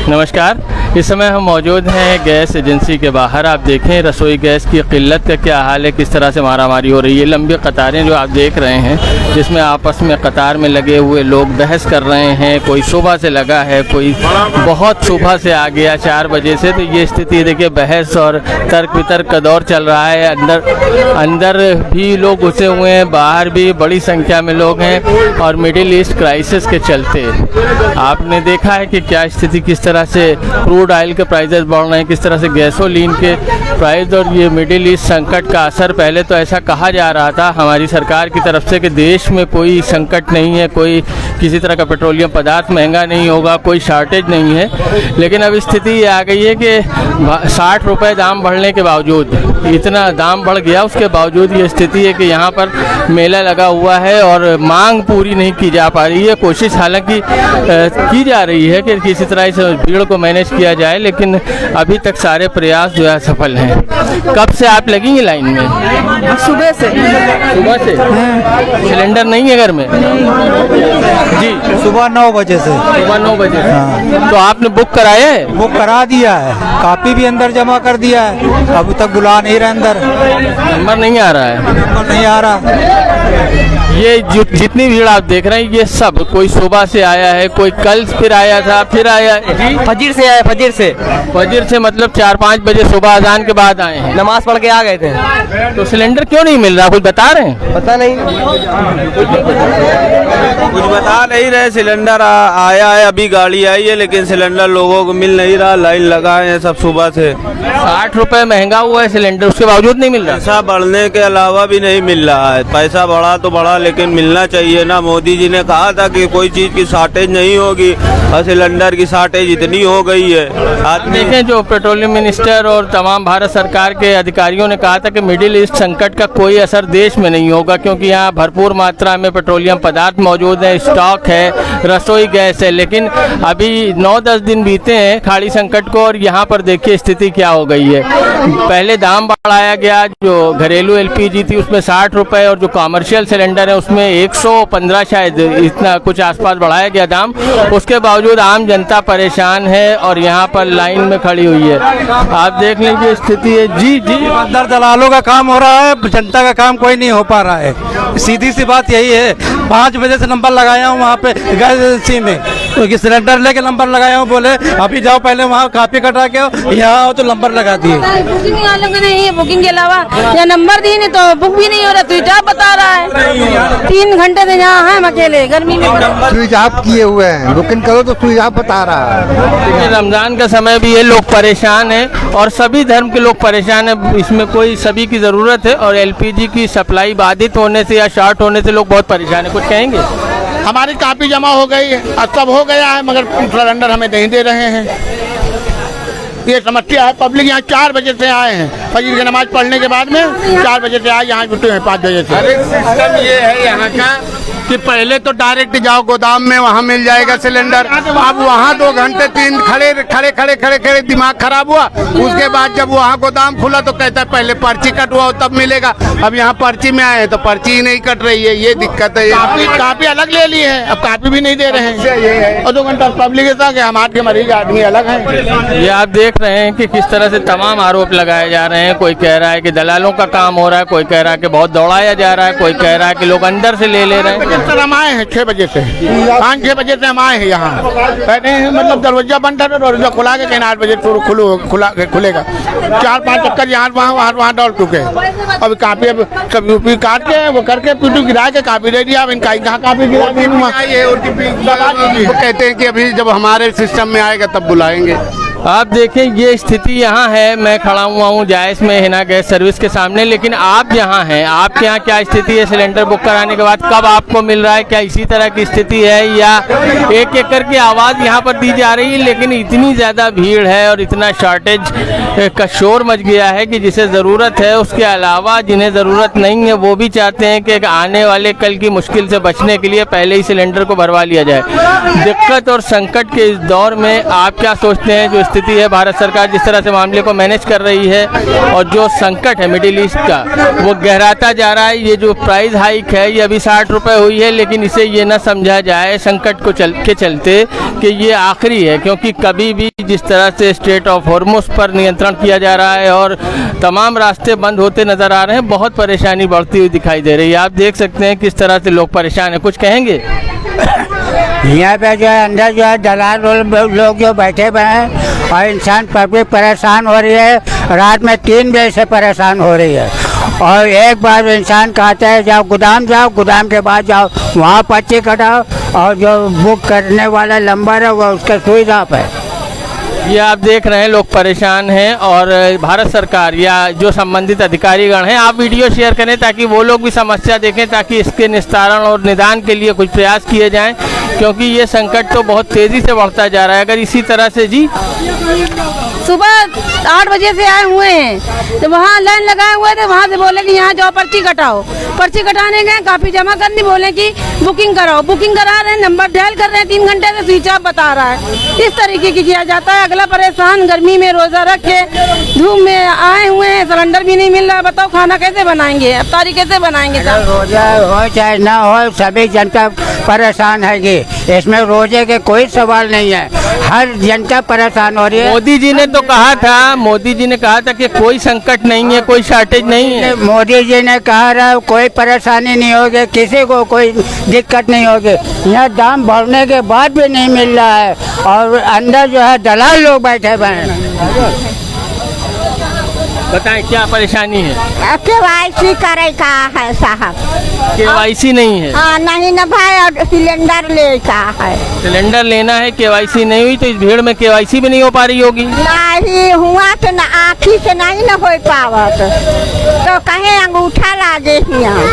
नमस्कार। इस समय हम मौजूद हैं गैस एजेंसी के बाहर। आप देखें रसोई गैस की किल्लत का क्या हाल है, किस तरह से मारामारी हो रही है। लंबी कतारें जो आप देख रहे हैं, जिसमें आपस में कतार में लगे हुए लोग बहस कर रहे हैं। कोई सुबह से लगा है, कोई बहुत सुबह से आ गया 4 बजे से। तो ये स्थिति देखिए, बहस और तर्क वितर्क का दौर चल रहा है। अंदर भी लोग घुसे हुए हैं, बाहर भी बड़ी संख्या में लोग हैं। और मिडिल ईस्ट क्राइसिस के चलते आपने देखा है कि क्या स्थिति, किस तरह से क्रूड ऑयल के प्राइसेस बढ़ रहे हैं, किस तरह से गैसोलीन के प्राइस। और ये मिडिल ईस्ट संकट का असर, पहले तो ऐसा कहा जा रहा था हमारी सरकार की तरफ से कि देश में कोई संकट नहीं है, कोई किसी तरह का पेट्रोलियम पदार्थ महंगा नहीं होगा, कोई शॉर्टेज नहीं है। लेकिन अब स्थिति ये आ गई है कि 60 रुपये दाम बढ़ने के बावजूद, इतना दाम बढ़ गया, उसके बावजूद ये स्थिति है कि यहाँ पर मेला लगा हुआ है और मांग पूरी नहीं की जा पा रही है। कोशिश हालांकि की जा रही है कि किसी तरह से भीड़ को मैनेज किया जाए, लेकिन अभी तक सारे प्रयास जो है सफल हैं। कब से आप लगेंगे लाइन में? सुबह से। सिलेंडर नहीं है घर में? जी, सुबह 9 बजे से। सुबह 9 बजे से। हाँ। तो आपने बुक कराया है? बुक करा दिया है, कापी भी अंदर जमा कर दिया है। अभी तक बुला नहीं रहा अंदर, नंबर नहीं आ रहा है। नंबर नहीं आ रहा। ये जितनी भीड़ आप देख रहे हैं, ये सब कोई सुबह से आया है, कोई कल फिर आया था, फिर आया जी। फजीर से आए, फजीर से। फजर से मतलब 4-5 बजे सुबह अजान के बाद आए हैं, नमाज पढ़ के आ गए थे। तो सिलेंडर क्यों नहीं मिल रहा, कुछ बता रहे हैं? पता नहीं, कुछ बता नहीं रहे। सिलेंडर आया है, अभी गाड़ी आई है, लेकिन सिलेंडर लोगों को मिल नहीं रहा। लाइन लगाए हैं सब सुबह से। 60 रुपये महंगा हुआ है सिलेंडर, उसके बावजूद नहीं मिल रहा। पैसा बढ़ने के अलावा भी नहीं मिल रहा है। पैसा बढ़ा तो बढ़ा, लेकिन मिलना चाहिए ना। मोदी जी ने कहा था कि कोई चीज की शॉर्टेज नहीं होगी, और सिलेंडर की शॉर्टेज इतनी हो गई है। देखें, जो पेट्रोलियम मिनिस्टर और तमाम भारत सरकार के अधिकारियों ने कहा था कि मिडिल ईस्ट संकट का कोई असर देश में नहीं होगा, क्योंकि यहाँ भरपूर मात्रा में पेट्रोलियम पदार्थ मौजूद है, स्टॉक है, रसोई गैस है। लेकिन अभी 9-10 दिन बीते हैं खाड़ी संकट को, और यहाँ पर देखिए स्थिति क्या हो गई है। पहले दाम बढ़ाया गया, जो घरेलू LPG थी उसमें 60 रुपये, और जो कॉमर्शियल सिलेंडर है उसमें 115 शायद, इतना कुछ आसपास बढ़ाया गया दाम। उसके बावजूद आम जनता परेशान है और यहाँ पर लाइन में खड़ी हुई है। आप देख लीजिए स्थिति है। जी जी, अंदर दलालों का काम हो रहा है, जनता का काम कोई नहीं हो पा रहा है। सीधी सी बात यही है। 5 बजे से नंबर लगाया हूँ वहाँ पे गैस एजेंसी में, क्योंकि सिलेंडर लेके नंबर लगाया हूँ। बोले अभी जाओ, पहले वहाँ कापी कटा के यहाँ आओ, तो नंबर लगा दिए। बुकिंग वालों का नहीं है, बुकिंग के अलावा या नंबर दिए नहीं तो बुक भी नहीं हो रहा। स्विच ऑफ बता रहा है। 3 घंटे से यहाँ हैं हम अकेले, गर्मी में। स्विच ऑफ किए हुए हैं, बुकिंग करो तो स्विच ऑफ बता रहा है। रमजान का समय भी है, लोग परेशान हैं और सभी धर्म के लोग परेशान हैं। इसमें कोई सभी की ज़रूरत है, और LPG की सप्लाई बाधित होने से या शॉर्ट होने से लोग बहुत परेशान हैं। कुछ कहेंगे? हमारी कापी जमा हो गई है, अब सब हो गया है, मगर सिलेंडर हमें नहीं दे रहे हैं। ये समस्या है। पब्लिक यहाँ 4 बजे से आए हैं, फजर की नमाज पढ़ने के बाद में 4 बजे से आए, यहाँ जुटे हैं 5 बजे से। अरे सिस्टम ये है यहाँ का कि पहले तो डायरेक्ट जाओ गोदाम में, वहाँ मिल जाएगा सिलेंडर। अब वहाँ 2 घंटे 3 खड़े दिमाग खराब हुआ। उसके बाद जब वहाँ गोदाम खुला तो कहता है पहले पर्ची कटवाओ तब मिलेगा। अब यहाँ पर्ची में आए तो पर्ची ही नहीं कट रही है, ये दिक्कत है। कापी अलग ले ली है, अब कापी भी नहीं दे रहे हैं, और 2 घंटा पब्लिक के हम हाथ के मरीज आदमी अलग हैं। ये आप देख रहे हैं कि किस तरह से तमाम आरोप लगाए जा रहे हैं। कोई कह रहा है कि दलालों का काम हो रहा है, कोई कह रहा है कि बहुत दौड़ाया जा रहा है, कोई कह रहा है कि लोग अंदर से ले रहे हैं। सर हम आए हैं 6 बजे से, 5-6 बजे से हम आए हैं यहाँ। पहले मतलब दरवाजा बंद था, दरवाजा खुला के कहीं 8 बजे खुलेगा। 4-5 चक्कर यहाँ वहाँ दौड़ चुके हैं। अब कापी अब सब यूपी काट के वो करके पीटू गिरा के कापी दे दिया। अब इनका यहाँ कापी गिरा दी। वो कहते हैं कि अभी जब हमारे सिस्टम में आएगा तब बुलाएंगे। आप देखें ये स्थिति यहाँ है। मैं खड़ा हुआ हूँ जायस में हिना गैस सर्विस के सामने, लेकिन आप यहाँ हैं, आपके यहाँ क्या स्थिति है? सिलेंडर बुक कराने के बाद कब आपको मिल रहा है? क्या इसी तरह की स्थिति है या एक एक करके आवाज़ यहाँ पर दी जा रही है? लेकिन इतनी ज़्यादा भीड़ है और इतना शॉर्टेज का शोर मच गया है कि जिसे ज़रूरत है उसके अलावा जिन्हें ज़रूरत नहीं है वो भी चाहते हैं कि आने वाले कल की मुश्किल से बचने के लिए पहले ही सिलेंडर को भरवा लिया जाए। दिक्कत और संकट के इस दौर में आप क्या सोचते हैं जो स्थिति है, भारत सरकार जिस तरह से मामले को मैनेज कर रही है और जो संकट है मिडिल ईस्ट का वो गहराता जा रहा है। ये जो प्राइस हाइक है ये अभी 60 रुपये हुई है, लेकिन इसे ये न समझा जाए संकट को चलते कि ये आखिरी है, क्योंकि कभी भी जिस तरह से स्ट्रेट ऑफ हॉर्मुज़ पर नियंत्रण किया जा रहा है और तमाम रास्ते बंद होते नज़र आ रहे हैं, बहुत परेशानी बढ़ती हुई दिखाई दे रही है। आप देख सकते हैं किस तरह से लोग परेशान हैं। कुछ कहेंगे? यहाँ पे जो है अंदर जो है दलाल लोग जो बैठे हुए हैं और इंसान पब्लिक परेशान हो रही है। रात में 3 बजे से परेशान हो रही है और एक बार इंसान कहता है जाओ, गोदाम के बाद जाओ, वहाँ पर्ची कटाओ और जो बुक करने वाला नंबर है वो उसके स्विच ऑफ है। ये आप देख रहे हैं लोग परेशान हैं और भारत सरकार या जो संबंधित अधिकारीगण हैं, आप वीडियो शेयर करें ताकि वो लोग भी समस्या देखें, ताकि इसके निस्तारण और निदान के लिए कुछ प्रयास किए जाएं, क्योंकि ये संकट तो बहुत तेज़ी से बढ़ता जा रहा है। अगर इसी तरह से जी सुबह 8 बजे से आए हुए हैं तो वहाँ लाइन लगाए हुए थे, वहाँ से बोले कि यहाँ जाओ पर्ची कटाओ। पर्ची कटाने गए, काफ़ी जमा करनी, बोले कि बुकिंग कराओ। बुकिंग करा रहे हैं, नंबर डायल कर रहे हैं, 3 घंटे से स्विच ऑफ बता रहा है। इस तरीके की किया जाता है। अगला परेशान, गर्मी में रोज़ा रख के धूप में आए हुए हैं, सिलेंडर भी नहीं मिल रहा। बताओ खाना कैसे बनाएंगे, अफ्तारी कैसे बनाएंगे? रोजा हो चाहे ना हो, सभी जनता परेशान है। इसमें रोजे के कोई सवाल नहीं है, हर जनता परेशान हो रही है। मोदी जी ने कहा था कि कोई संकट नहीं है, कोई शॉर्टेज नहीं है। मोदी जी ने कहा रहा कोई परेशानी नहीं होगी, किसी को कोई दिक्कत नहीं होगी। यहाँ दाम बढ़ने के बाद भी नहीं मिल रहा है और अंदर जो है दलाल लोग बैठे हुए हैं। बताएं क्या परेशानी है? KYC करे का है साहब। KYC नहीं है? हाँ नहीं ना भाई, और सिलेंडर ले का है। सिलेंडर लेना है, KYC नहीं हुई तो इस भीड़ में KYC भी नहीं हो पा रही होगी। नहीं हुआ तो ना, आँखी से नहीं ना हो पावत तो कहे अंगूठा लागे यहाँ।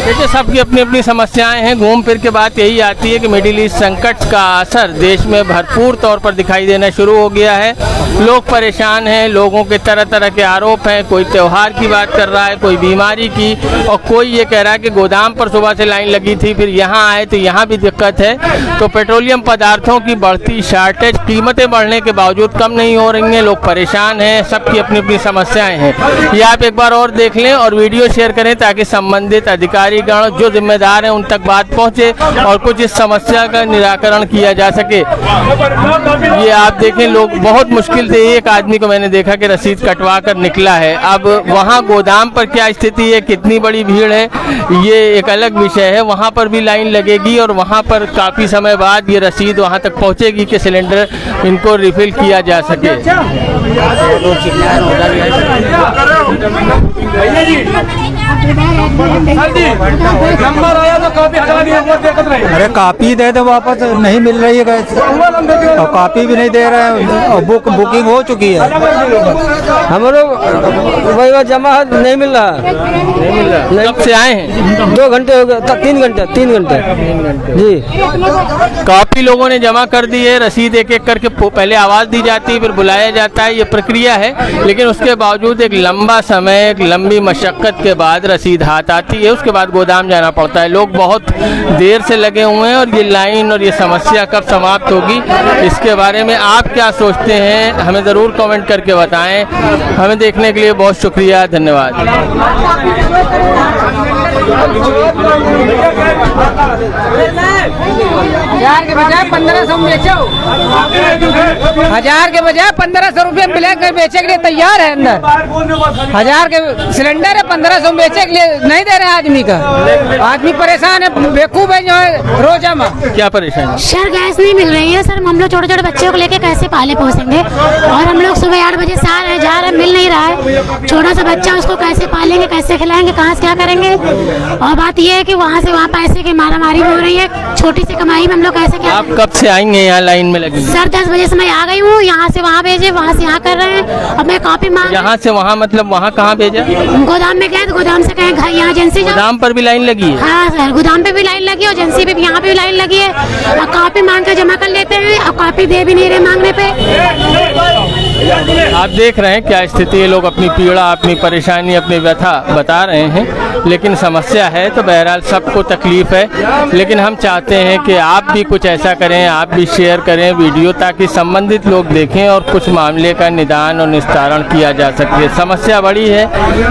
देखिए सबकी अपनी अपनी समस्याएं हैं। घूम फिर के बात यही आती है कि मिडिल ईस्ट संकट का असर देश में भरपूर तौर पर दिखाई देना शुरू हो गया है। लोग परेशान हैं, लोगों के तरह तरह के आरोप हैं। कोई त्योहार की बात कर रहा है, कोई बीमारी की, और कोई ये कह रहा है कि गोदाम पर सुबह से लाइन लगी थी, फिर यहाँ आए तो यहाँ भी दिक्कत है। तो पेट्रोलियम पदार्थों की बढ़ती शॉर्टेज, कीमतें बढ़ने के बावजूद कम नहीं हो रही हैं। लोग परेशान हैं, सबकी अपनी अपनी समस्याएं हैं। ये आप एक बार और देख लें और वीडियो शेयर करें ताकि संबंधित अधिकारीगण जो जिम्मेदार हैं उन तक बात पहुँचे और कुछ इस समस्या का निराकरण किया जा सके। ये आप देखें, लोग बहुत मुश्किल से, एक आदमी को मैंने देखा कि रसीद कटवा कर निकला है। अब वहाँ गोदाम पर क्या स्थिति है, कितनी बड़ी भीड़ है, ये एक अलग विषय है। वहाँ पर भी लाइन लगेगी और वहाँ पर काफ़ी समय बाद ये रसीद वहाँ तक पहुँचेगी कि सिलेंडर इनको रिफिल किया जा सके। अरे कॉपी दे दो, वापस नहीं मिल रही है गैस और कॉपी भी नहीं दे रहे हैं और बुकिंग हो चुकी है। हम लोग वही जमा नहीं मिल रहा। कब से आए हैं? 2 घंटे हो गए, 3 घंटे जी। काफी लोगों ने जमा कर दी है। रसीद एक एक करके पहले आवाज़ दी जाती है, फिर बुलाया जाता है, ये प्रक्रिया है। लेकिन उसके बावजूद एक लंबा समय, एक लंबी मशक्क़त के बाद रसीद हाथ आती है, उसके बाद गोदाम जाना पड़ता है। लोग बहुत देर से लगे हुए हैं और ये लाइन और ये समस्या कब समाप्त होगी, इसके बारे में आप क्या सोचते हैं हमें ज़रूर कमेंट करके बताएं। हमें देखने के लिए बहुत शुक्रिया, धन्यवाद। 1000 के बजाय 1500 बेचो। 1000 के बजाय 1500 रुपये ब्लैक में बेचे के लिए तैयार है। अंदर 1000 के सिलेंडर है, 1500 बेचे के लिए नहीं दे रहे आदमी का। आदमी परेशान है, बेवकूफ है जो है रोजा में। क्या परेशानी? सर गैस नहीं मिल रही है सर। हम लोग छोटे छोटे बच्चों को लेके कैसे पाले पोसेंगे, और हम लोग सुबह 8 बजे से आ रहे हैं, जा रहे हैं, मिल नहीं रहा है। छोटा सा बच्चा, उसको कैसे पालेंगे, कैसे खिलाएंगे, कहाँ से क्या करेंगे। और बात यह है कि वहाँ से वहाँ पैसे की मारामारी हो रही है। छोटी सी कमाई में हम लोग कैसे क्या। आप कब से आएंगे यहाँ लाइन में लगी? सर 10 बजे से मैं आ गई हूँ। यहाँ से वहाँ भेजे, वहाँ से यहाँ कर रहे हैं। अब मैं कॉपी मांग। यहाँ से वहाँ मतलब वहाँ कहाँ भेजा? गोदाम में गए तो गोदाम से कहें घर यहाँ एजेंसी। गोदाम पर भी लाइन लगी है? हाँ सर, गोदाम पे भी लाइन लगी है, एजेंसी पे भी, यहाँ पे भी लाइन लगी है। और कॉपी मांग कर जमा कर लेते हैं और कॉपी दे भी नहीं रहे मांगने पे। आप देख रहे हैं क्या स्थिति है, लोग अपनी पीड़ा, अपनी परेशानी, अपनी व्यथा बता रहे हैं, लेकिन समस्या है तो बहरहाल सबको तकलीफ है। लेकिन हम चाहते हैं कि आप भी कुछ ऐसा करें, आप भी शेयर करें वीडियो, ताकि संबंधित लोग देखें और कुछ मामले का निदान और निस्तारण किया जा सके। समस्या बड़ी है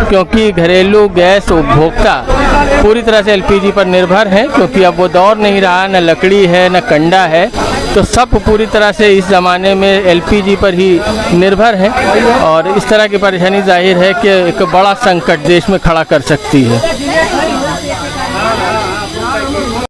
क्योंकि घरेलू गैस उपभोक्ता पूरी तरह से एलपीजी पर निर्भर हैं, क्योंकि अब वो दौर नहीं रहा, न लकड़ी है न कंडा है, तो सब पूरी तरह से इस ज़माने में एलपीजी पर ही निर्भर है। और इस तरह की परेशानी जाहिर है कि एक बड़ा संकट देश में खड़ा कर सकती है।